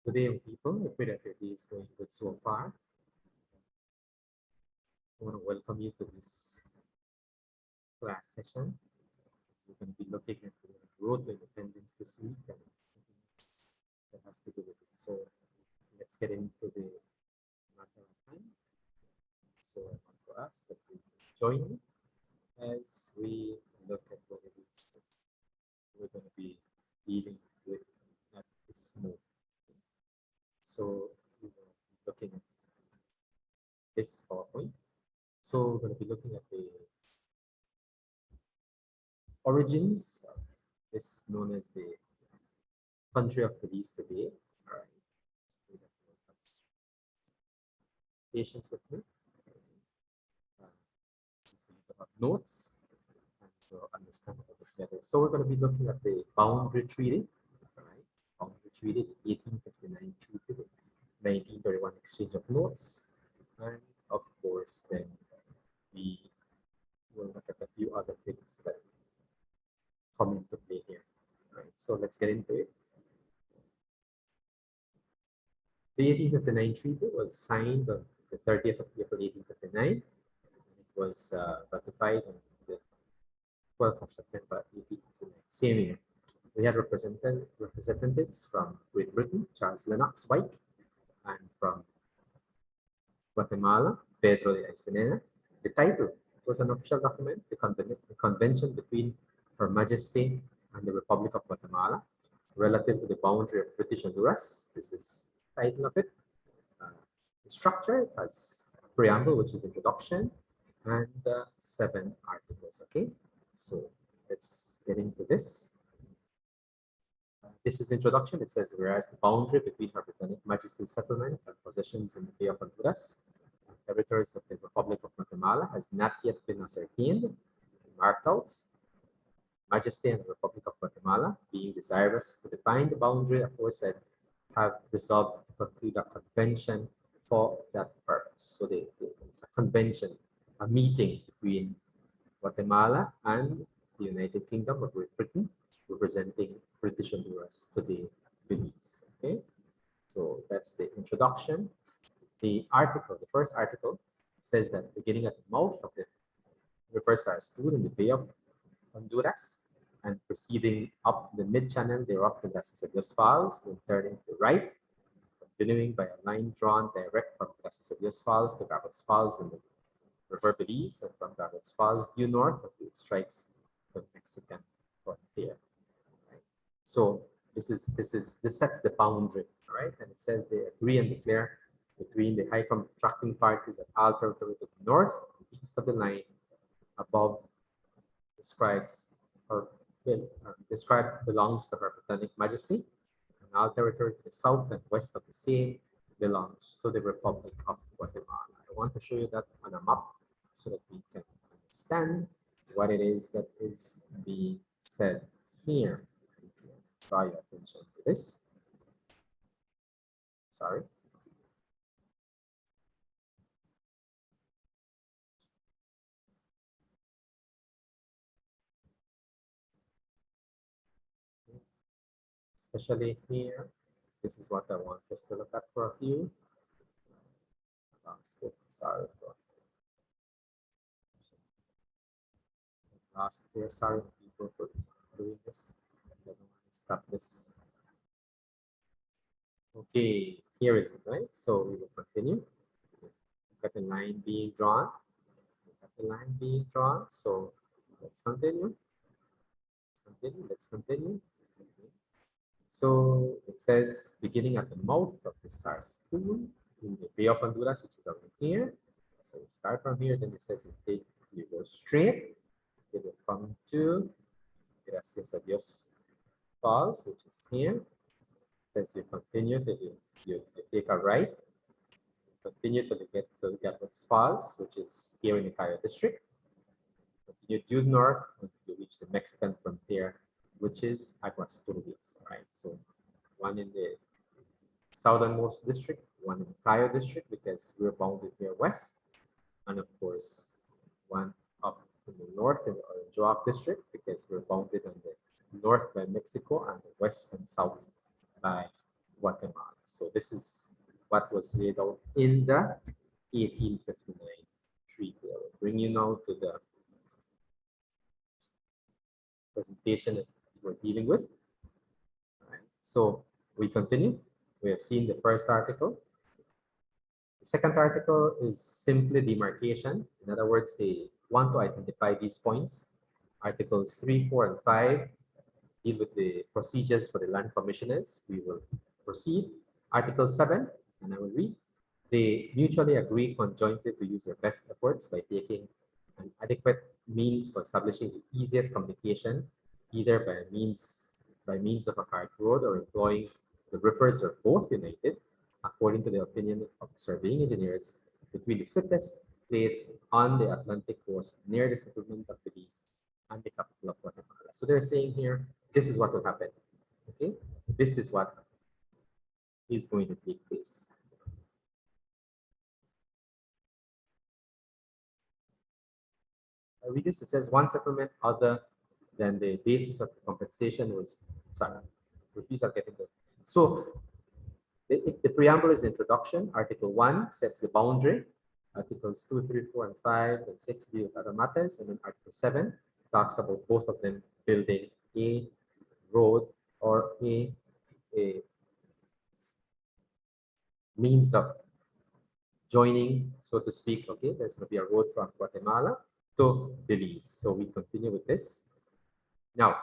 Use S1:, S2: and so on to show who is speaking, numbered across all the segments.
S1: Good day, young people. I pray that your day is going good so far. I want to welcome you to this class session. So we're going to be looking at the road to independence this week and things that has to do with it. So let's get into the matter at hand. So I want to ask that you join me as we look at what it is we're going to be dealing with at this moment. So we will be looking at this PowerPoint. So we're going to be looking at the origins of this known as the country of police today. All right. Patience with me. About notes and to understand a bit better. So we're going to be looking at the Boundary Treaty. All right. Boundary Treaty, the 1859 Treaty, the 1931 Exchange of Notes, and of course, then we will look at a few other things that come into play here. All right. So let's get into it. The 1859 Treaty was signed on the 30th of April 1859. It was ratified on the 12th of September 1859. Same year. We had representatives from Great Britain, Charles Lennox White, and from Guatemala, Pedro de Aycinena. The title was an official document, the convention between Her Majesty and the Republic of Guatemala relative to the boundary of British Honduras. This is the title of it. The structure, it has a preamble, which is introduction, and 7 articles. Okay, so let's get into this. This is the introduction. It says, whereas the boundary between Her Britannic Majesty's settlement and possessions in the Bay of Honduras and territories of the Republic of Guatemala has not yet been ascertained and marked out, Majesty and the Republic of Guatemala, being desirous to define the boundary aforesaid, have resolved to conclude a convention for that purpose. So it's a convention, a meeting between Guatemala and the United Kingdom of Great Britain, representing British Honduras to the Belize. Okay, so that's the introduction. The article, the first article, says that beginning at the mouth of the River Sarastud in the Bay of Honduras and proceeding up the mid-channel thereof to Gracias a Dios Falls, then turning to the right, continuing by a line drawn direct from Gracias a Dios Falls to Garrots Falls in the River Belize, and from Garrots Falls due north until it strikes the Mexican frontier. Right? So this sets the boundary, right? And it says they agree and declare between the high contracting parties that all territory to the north and east of the line above describes belongs to Her Britannic Majesty, and all territory to the south and west of the same belongs to the Republic of Guatemala. I want to show you that on a map so that we can understand what it is that is being said here. Draw your attention to this. Sorry. Especially here, this is what I want us to look at for a few. Sorry for last year. Sorry people for doing this. I don't want to stop this. Okay, here is it, right? So we will continue. Look at the line being drawn. Look at the line being drawn. So let's continue. Let's continue. Okay. So it says beginning at the mouth of the Sarastud in the Bay of Honduras, which is over here. So we start from here, then it says you go straight, it will come to Gracias a Dios Falls, which is here. It says you continue to you take a right, continue to get to Garrots Falls, which is here in the Cayo district. Continue due north until you reach the Mexican frontier, which is Aguas Turbias. All right, so one in the southernmost district, one in the Cayo district, because we're bounded here west, and of course, one up in the north in the Oranjoac district, because we're bounded on the north by Mexico and the west and south by Guatemala. So this is what was laid out in the 1859 treaty. I will bring you now to the presentation that we're dealing with. All right. So we continue. We have seen the first article. The second article is simply demarcation. In other words, they want to identify these points. Articles 3, 4, and 5 deal with the procedures for the land commissioners. We will proceed. Article 7, and I will read. They mutually agree conjointly to use their best efforts by taking an adequate means for establishing the easiest communication, either by means of a hard road or employing the rivers or both united, according to the opinion of the surveying engineers, between the fittest place on the Atlantic coast near the settlement of Belize and the capital of Guatemala. So they're saying here, this is what will happen. Okay, this is what is going to take place. I read this, it says one settlement other than the basis of the compensation was refusal getting the. So the preamble is introduction. Article 1 sets the boundary. Articles 2, 3, 4, and 5 and 6 deal with other matters. And then Article 7 talks about both of them building a road or a means of joining, so to speak. Okay, there's going to be a road from Guatemala to Belize. So we continue with this. Now,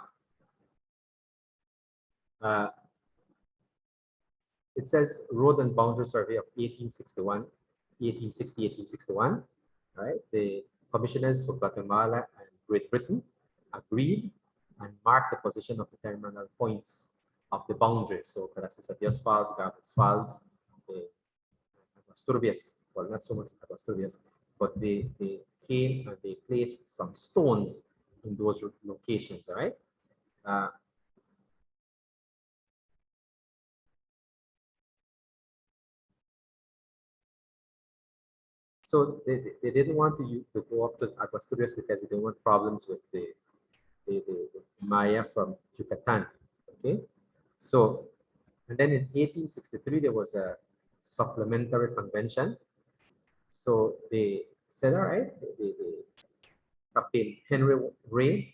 S1: it says Road and Boundary Survey of 1861, 1860, 1861. Right, the commissioners for Guatemala and Great Britain agreed and marked the position of the terminal points of the boundary. So Gracias a Dios Falls, Garbutt's Falls, Aguas Turbias, well, not so much Aguas Turbias, but they came and they placed some stones in those locations. All right. So they didn't want to go up to Aguas Turbias because they didn't want problems with the Maya from Yucatan. Okay, so and then in 1863 there was a supplementary convention. So they said, all right, Captain Henry Ray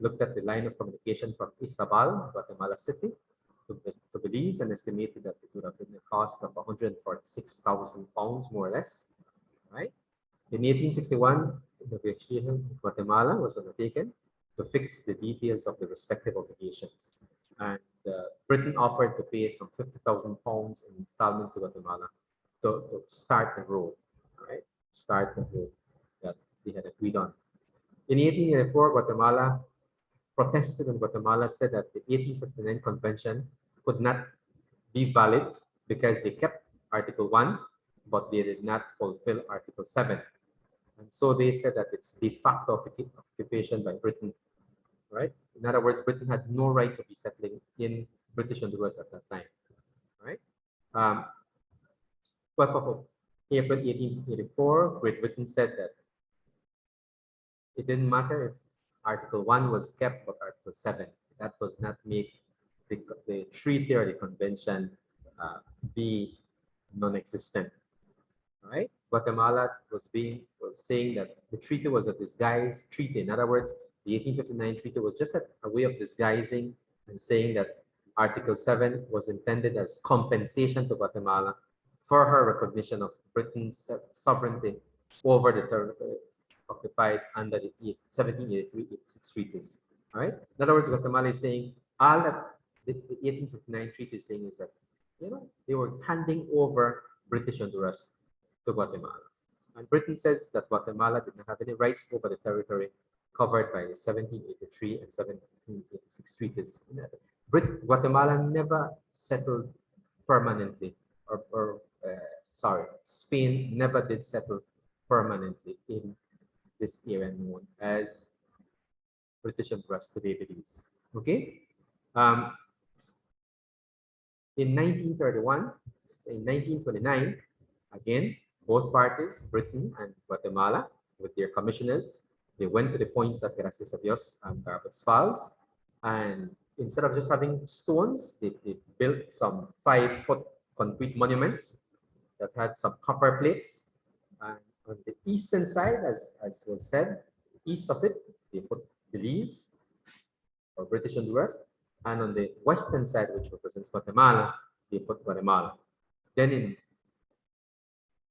S1: looked at the line of communication from Izabal, Guatemala City, to Belize, and estimated that it would have been a cost of 146,000 pounds, more or less. Right? In 1861, the negotiation in Guatemala was undertaken to fix the details of the respective obligations. And Britain offered to pay some 50,000 pounds in installments to Guatemala to start the road. Right? Start the road that they had agreed on. In 1884, Guatemala protested, and Guatemala said that the 1859 convention could not be valid because they kept Article 1, but they did not fulfill Article 7. And so they said that it's de facto occupation by Britain, right? In other words, Britain had no right to be settling in British Honduras at that time, right? 12th of April 1884, Great Britain said that it didn't matter if Article 1 was kept or Article 7. That does not make the treaty or the convention be non-existent. Right? Guatemala was saying that the treaty was a disguised treaty. In other words, the 1859 treaty was just a way of disguising and saying that Article 7 was intended as compensation to Guatemala for her recognition of Britain's sovereignty over the territory occupied under the 1783-86 treaties. All right. In other words, Guatemala is saying all that the 1859 treaty is saying is that, you know, they were handing over British Honduras to Guatemala. And Britain says that Guatemala did not have any rights over the territory covered by the 1783 and 1786 treaties. Guatemala never settled permanently, sorry, Spain never did settle permanently in this area known as British Honduras, today Belize. Okay. In 1931, in 1929, again, both parties, Britain and Guatemala, with their commissioners, they went to the points at Gracias a Dios and Garbutt's Falls, and instead of just having stones, they built some 5-foot concrete monuments that had some copper plates. And on the eastern side, as was said, east of it, they put Belize or British Honduras. And on the western side, which represents Guatemala, they put Guatemala. Then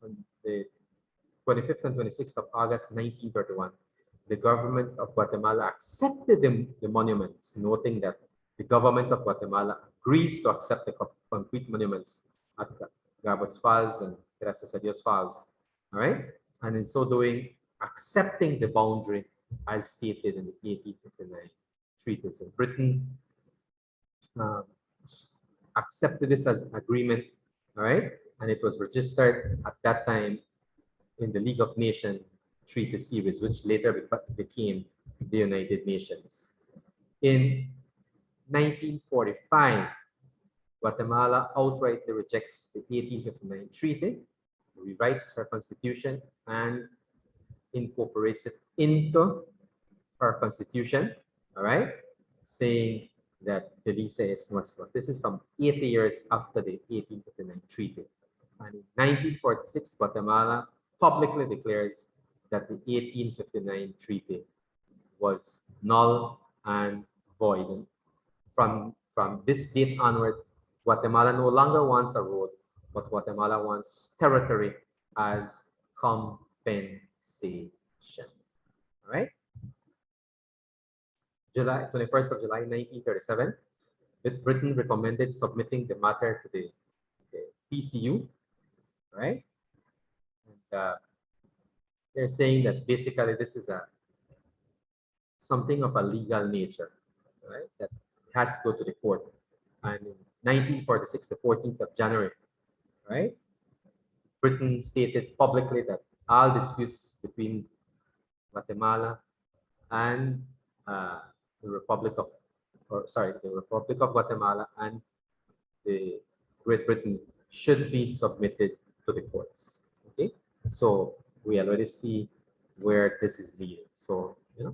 S1: on the 25th and 26th of August 1931, the government of Guatemala accepted the monuments, noting that the government of Guatemala agrees to accept the concrete monuments at Gabots Falls and Gracias a Dios Falls. All right? And in so doing, accepting the boundary as stated in the 1859 treaty. So Britain accepted this as an agreement, all right? And it was registered at that time in the League of Nations Treaty Series, which later became the United Nations. In 1945, Guatemala outrightly rejects the 1859 treaty, rewrites her constitution, and incorporates it into her constitution, all right, saying that Belize is Nuestro. This is some 80 years after the 1859 treaty. And in 1946, Guatemala publicly declares that the 1859 treaty was null and void. From this date onward, Guatemala no longer wants a road, but Guatemala wants territory as compensation. All right? 21st of July, 1937, Britain recommended submitting the matter to the PCU, right? And they're saying that basically this is something of a legal nature, right? That has to go to the court. And in 1946, the 14th of January, right? Britain stated publicly that all disputes between Guatemala and the Republic of Guatemala and the Great Britain should be submitted to the courts. Okay, so we already see where this is leading. So the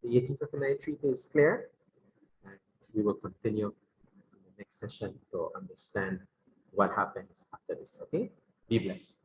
S1: 1859 treaty is clear, and we will continue in the next session to understand what happens after this. Okay, be blessed.